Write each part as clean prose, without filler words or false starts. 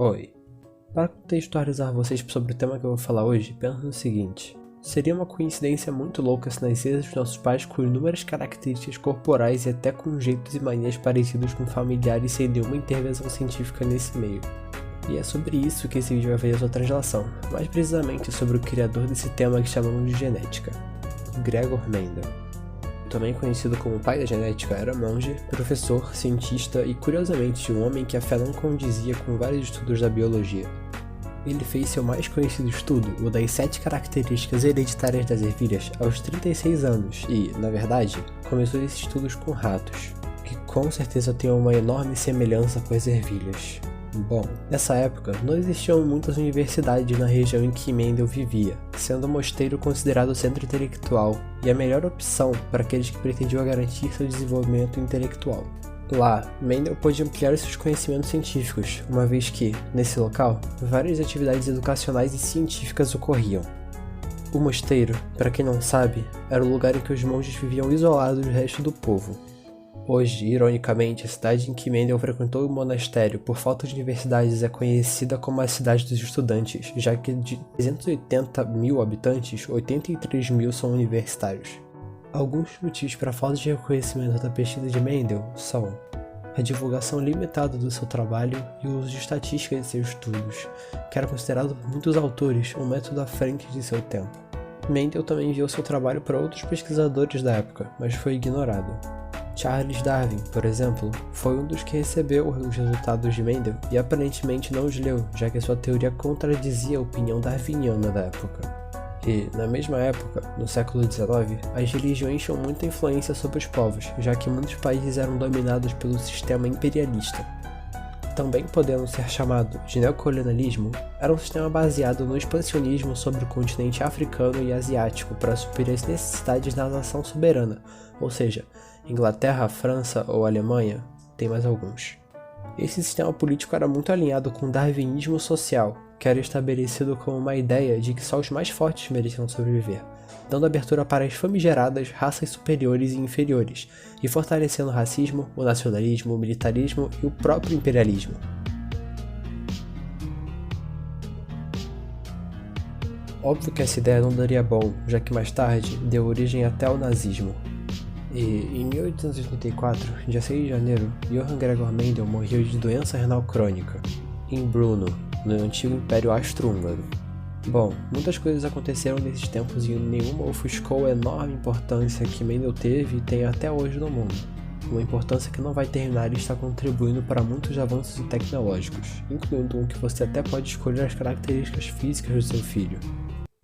Oi. Para contextualizar vocês sobre o tema que eu vou falar hoje, pensa no seguinte. Seria uma coincidência muito louca se nascessem os nossos pais com inúmeras características corporais e até com jeitos e manias parecidos com familiares sem nenhuma intervenção científica nesse meio. E é sobre isso que esse vídeo vai fazer a sua translação, mais precisamente sobre o criador desse tema que chamamos de genética, Gregor Mendel. Também conhecido como pai da genética, era monge, professor, cientista e, curiosamente, um homem que a fé não condizia com vários estudos da biologia. Ele fez seu mais conhecido estudo, o das 7 características hereditárias das ervilhas, aos 36 anos e, na verdade, começou esses estudos com ratos, que com certeza têm uma enorme semelhança com as ervilhas. Bom, nessa época não existiam muitas universidades na região em que Mendel vivia, sendo o mosteiro considerado o centro intelectual e a melhor opção para aqueles que pretendiam garantir seu desenvolvimento intelectual. Lá, Mendel pôde ampliar seus conhecimentos científicos, uma vez que, nesse local, várias atividades educacionais e científicas ocorriam. O mosteiro, para quem não sabe, era o lugar em que os monges viviam isolados do resto do povo. Hoje, ironicamente, a cidade em que Mendel frequentou o monastério por falta de universidades é conhecida como a cidade dos estudantes, já que de 380 mil habitantes, 83 mil são universitários. Alguns motivos para a falta de reconhecimento da pesquisa de Mendel são a divulgação limitada do seu trabalho e o uso de estatísticas de seus estudos, que era considerado por muitos autores um método à frente de seu tempo. Mendel também enviou seu trabalho para outros pesquisadores da época, mas foi ignorado. Charles Darwin, por exemplo, foi um dos que recebeu os resultados de Mendel e aparentemente não os leu, já que sua teoria contradizia a opinião darwiniana da época. E, na mesma época, no século XIX, as religiões tinham muita influência sobre os povos, já que muitos países eram dominados pelo sistema imperialista. Também podendo ser chamado de neocolonialismo, era um sistema baseado no expansionismo sobre o continente africano e asiático para suprir as necessidades da nação soberana, ou seja, Inglaterra, França ou Alemanha, tem mais alguns. Esse sistema político era muito alinhado com o darwinismo social, que era estabelecido como uma ideia de que só os mais fortes mereciam sobreviver, dando abertura para as famigeradas raças superiores e inferiores, e fortalecendo o racismo, o nacionalismo, o militarismo e o próprio imperialismo. Óbvio que essa ideia não daria bom, já que mais tarde deu origem até ao nazismo. E, em 1884, dia 6 de janeiro, Johann Gregor Mendel morreu de doença renal crônica, em Brno, no antigo Império Austro-Húngaro. Bom, muitas coisas aconteceram nesses tempos e nenhuma ofuscou a enorme importância que Mendel teve e tem até hoje no mundo. Uma importância que não vai terminar e está contribuindo para muitos avanços tecnológicos, incluindo um que você até pode escolher as características físicas do seu filho.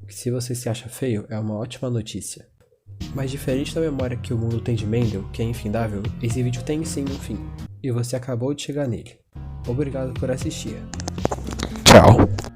O que, se você se acha feio, é uma ótima notícia. Mas diferente da memória que o mundo tem de Mendel, que é infindável, esse vídeo tem sim um fim, e você acabou de chegar nele. Obrigado por assistir. Tchau.